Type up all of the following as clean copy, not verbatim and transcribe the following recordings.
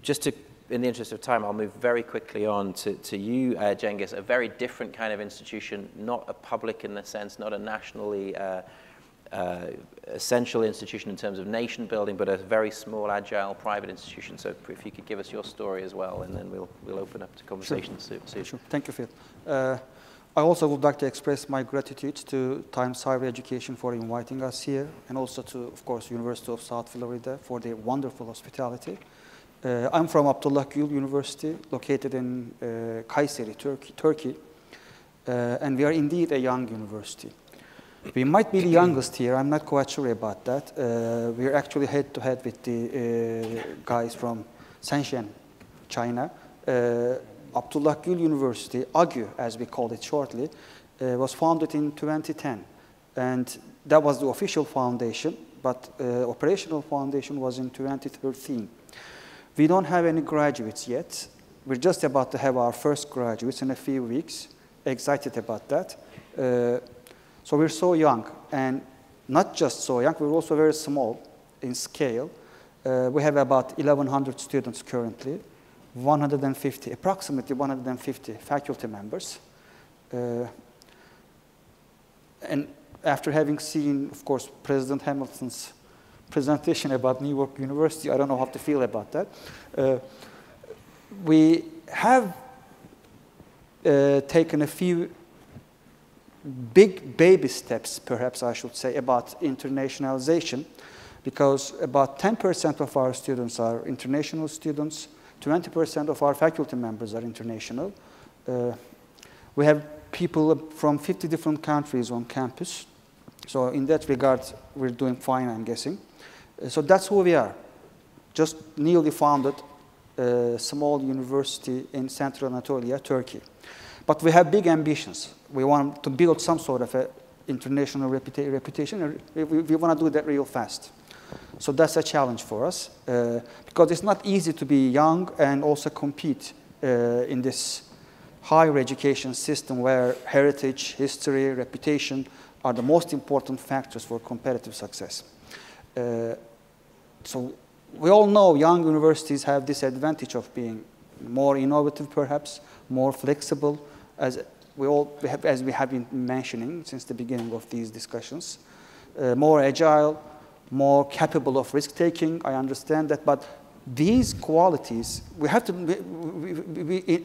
just to, in the interest of time, I'll move very quickly on to you, Cengiz, a very different kind of institution, not a public in the sense, not a nationally essential institution in terms of nation building, but a very small, agile, private institution. So if you could give us your story as well, and then we'll open up to conversations soon. Sure. Thank you, Phil. I also would like to express my gratitude to Times Higher Education for inviting us here, and also to, of course, University of South Florida for their wonderful hospitality. I'm from Abdullah University, located in Kayseri, Turkey, and we are indeed a young university. We might be the youngest here. I'm not quite sure about that. We're actually head-to-head with the guys from Shenzhen, China. Abdullah University, AGÜ, as we call it shortly, was founded in 2010. And that was the official foundation, but operational foundation was in 2013. We don't have any graduates yet. We're just about to have our first graduates in a few weeks. Excited about that. So we're so young, and not just so young, we're also very small in scale. We have about 1,100 students currently, approximately 150 faculty members. And after having seen, of course, President Hamilton's presentation about New York University, I don't know how to feel about that. We have taken a few big baby steps, perhaps I should say, about internationalization, because about 10% of our students are international students, 20% of our faculty members are international. We have people from 50 different countries on campus. So in that regard, we're doing fine, I'm guessing. So that's who we are. Just newly founded small university in Central Anatolia, Turkey. But we have big ambitions. We want to build some sort of an international reputation, and we want to do that real fast. So that's a challenge for us, because it's not easy to be young and also compete in this higher education system where heritage, history, reputation are the most important factors for competitive success. So we all know young universities have this advantage of being more innovative, perhaps, more flexible, as we have been mentioning since the beginning of these discussions, more agile, more capable of risk-taking. I understand that, but these qualities, we have to,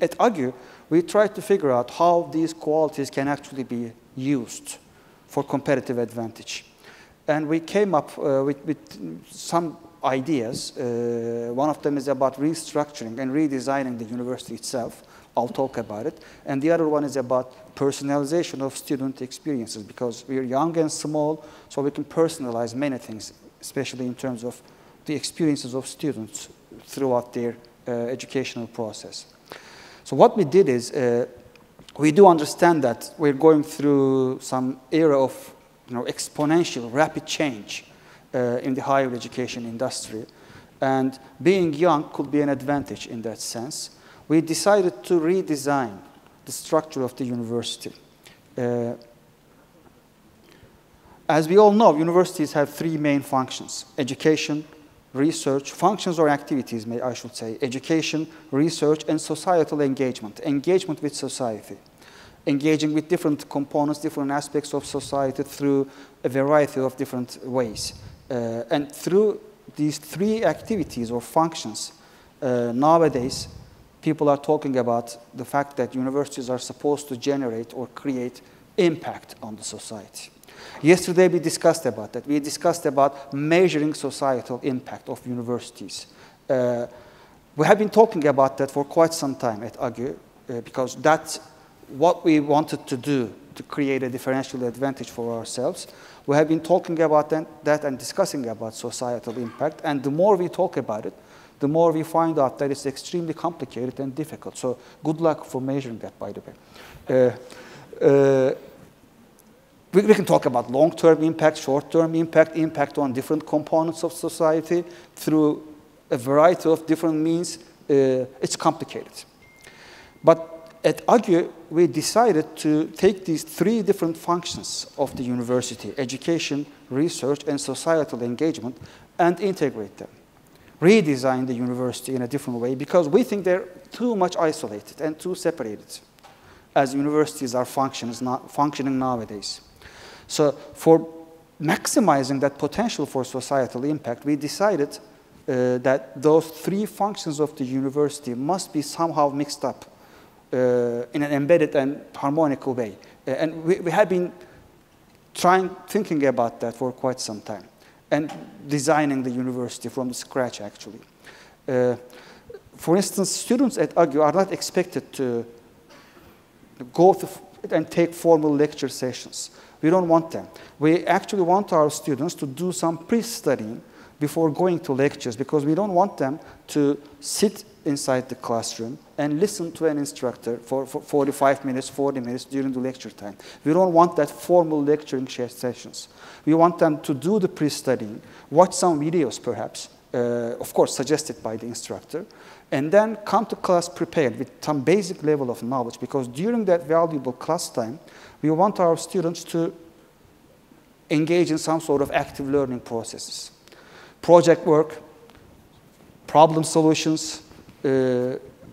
at AGÜ, we try to figure out how these qualities can actually be used for competitive advantage. And we came up with some ideas. One of them is about restructuring and redesigning the university itself. I'll talk about it. And the other one is about personalization of student experiences, because we're young and small, so we can personalize many things, especially in terms of the experiences of students throughout their educational process. So what we did is, we do understand that we're going through some era of exponential, rapid change in the higher education industry. And being young could be an advantage in that sense. We decided to redesign the structure of the university. As we all know, universities have three main functions: education, research, functions or activities, I should say, education, research, and societal engagement, engagement with society, engaging with different components, different aspects of society through a variety of different ways. And through these three activities or functions, nowadays, people are talking about the fact that universities are supposed to generate or create impact on the society. Yesterday, we discussed about that. We discussed about measuring societal impact of universities. We have been talking about that for quite some time at AGÜ, because that's what we wanted to do to create a differential advantage for ourselves. We have been talking about that and discussing about societal impact, and the more we talk about it, the more we find out that it's extremely complicated and difficult. So good luck for measuring that, by the way. We can talk about long-term impact, short-term impact, impact on different components of society through a variety of different means. It's complicated. But at AGÜ, we decided to take these three different functions of the university: education, research, and societal engagement, and integrate them. redesign the university in a different way because we think they're too much isolated and too separated as universities are functioning nowadays. So for maximizing that potential for societal impact, we decided that those three functions of the university must be somehow mixed up in an embedded and harmonical way. And we have been thinking about that for quite some time and designing the university from the scratch, actually. For instance, students at AGÜ are not expected to go and take formal lecture sessions. We don't want them. We actually want our students to do some pre-studying before going to lectures because we don't want them to sit inside the classroom and listen to an instructor for 45 minutes, 40 minutes during the lecture time. We don't want that formal lecturing sessions. We want them to do the pre-studying, watch some videos perhaps, of course suggested by the instructor, and then come to class prepared with some basic level of knowledge because during that valuable class time, we want our students to engage in some sort of active learning processes. Project work, problem solutions,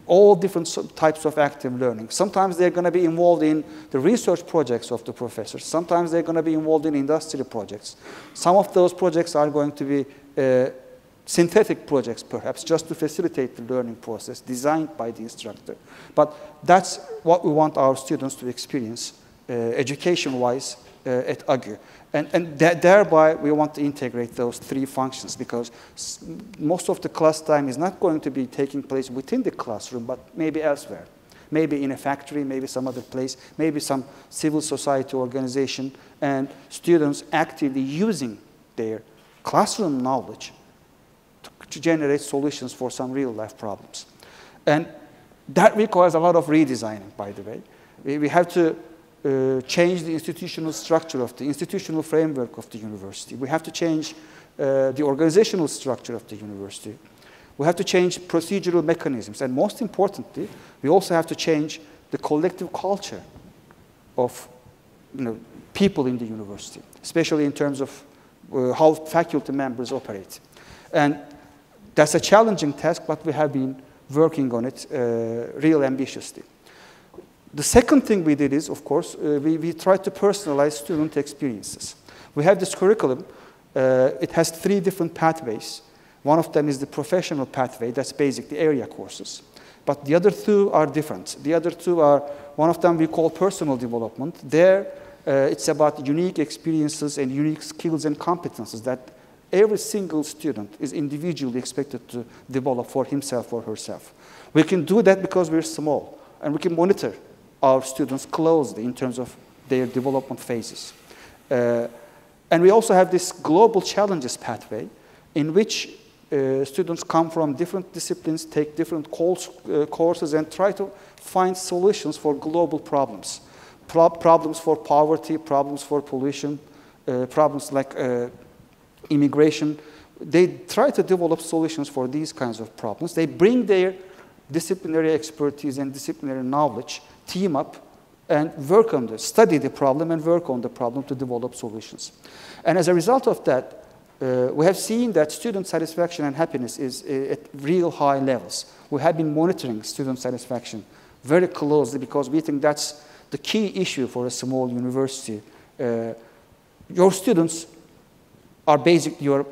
all different types of active learning. Sometimes they're going to be involved in the research projects of the professors. Sometimes they're going to be involved in industry projects. Some of those projects are going to be synthetic projects, perhaps, just to facilitate the learning process designed by the instructor. But that's what we want our students to experience education-wise at AGÜ. And thereby, we want to integrate those three functions because most of the class time is not going to be taking place within the classroom, but maybe elsewhere. Maybe in a factory, maybe some other place, maybe some civil society organization, and students actively using their classroom knowledge to generate solutions for some real-life problems. And that requires a lot of redesigning, by the way. We have to change the institutional structure of the institutional framework of the university. We have to change the organizational structure of the university. We have to change procedural mechanisms. And most importantly, we also have to change the collective culture of people in the university, especially in terms of how faculty members operate. And that's a challenging task, but we have been working on it real ambitiously. The second thing we did is, of course, we tried to personalize student experiences. We have this curriculum. It has three different pathways. One of them is the professional pathway. That's basically area courses. But the other two are different. The other two are, one of them we call personal development. There, it's about unique experiences and unique skills and competences that every single student is individually expected to develop for himself or herself. We can do that because we're small, and we can monitor our students closely in terms of their development phases. And we also have this global challenges pathway in which students come from different disciplines, take different courses, and try to find solutions for global problems. Problems for poverty, problems for pollution, problems like immigration. They try to develop solutions for these kinds of problems. They bring their disciplinary expertise and disciplinary knowledge, team up, and work on this, study the problem and work on the problem to develop solutions. And as a result of that, we have seen that student satisfaction and happiness is at real high levels. We have been monitoring student satisfaction very closely because we think that's the key issue for a small university. Your students are basically your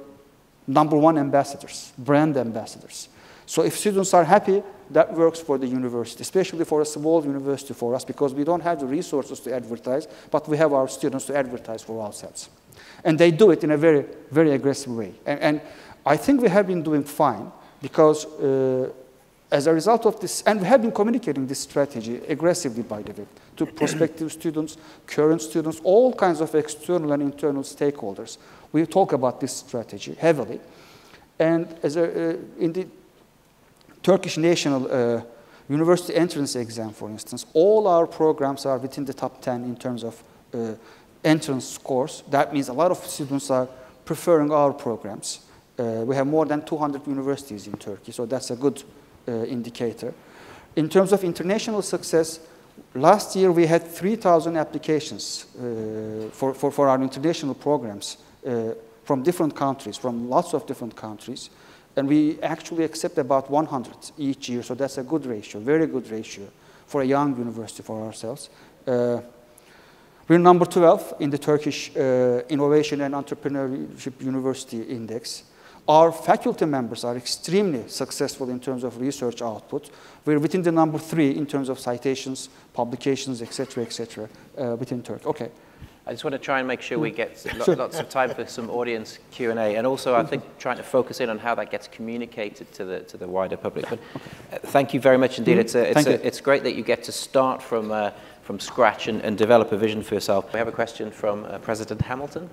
#1 ambassadors, brand ambassadors. So if students are happy, that works for the university, especially for a small university for us, because we don't have the resources to advertise, but we have our students to advertise for ourselves. And they do it in a very, very aggressive way. And I think we have been doing fine, because as a result of this, and we have been communicating this strategy aggressively, by the way, to prospective students, current students, all kinds of external and internal stakeholders. We talk about this strategy heavily. And in the Turkish National University Entrance Exam, for instance, all our programs are within the top 10 in terms of entrance scores. That means a lot of students are preferring our programs. We have more than 200 universities in Turkey, so that's a good indicator. In terms of international success, last year we had 3,000 applications for our international programs from different countries, from lots of different countries. And we actually accept about 100 each year, so that's a good ratio, very good ratio for a young university for ourselves. We're number 12 in the Turkish Innovation and Entrepreneurship University Index. Our faculty members are extremely successful in terms of research output. We're within the number 3 in terms of citations, publications, et cetera, within Turkey. Okay. I just want to try and make sure we get lots of time for some audience Q&A, and also I think trying to focus in on how that gets communicated to the wider public. But thank you very much indeed. It's great that you get to start from scratch and develop a vision for yourself. We have a question from President Hamilton,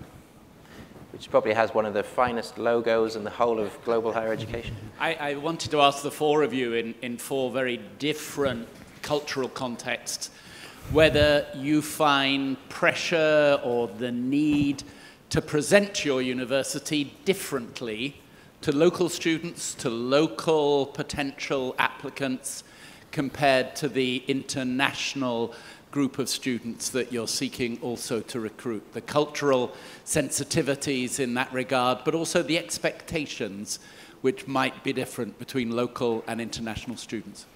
which probably has one of the finest logos in the whole of global higher education. I wanted to ask the 4 of you in 4 very different cultural contexts whether you find pressure or the need to present your university differently to local students, to local potential applicants, compared to the international group of students that you're seeking also to recruit. The cultural sensitivities in that regard, but also the expectations which might be different between local and international students.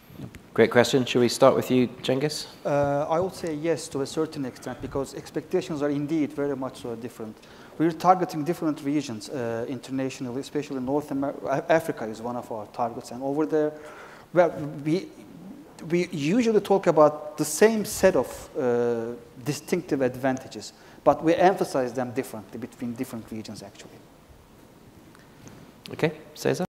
Great question. Should we start with you, Cengiz? I would say yes to a certain extent, because expectations are indeed very much so different. We're targeting different regions internationally, especially North America. Africa is one of our targets, and over there, well, we usually talk about the same set of distinctive advantages, but we emphasize them differently between different regions, actually. Okay, Cesar?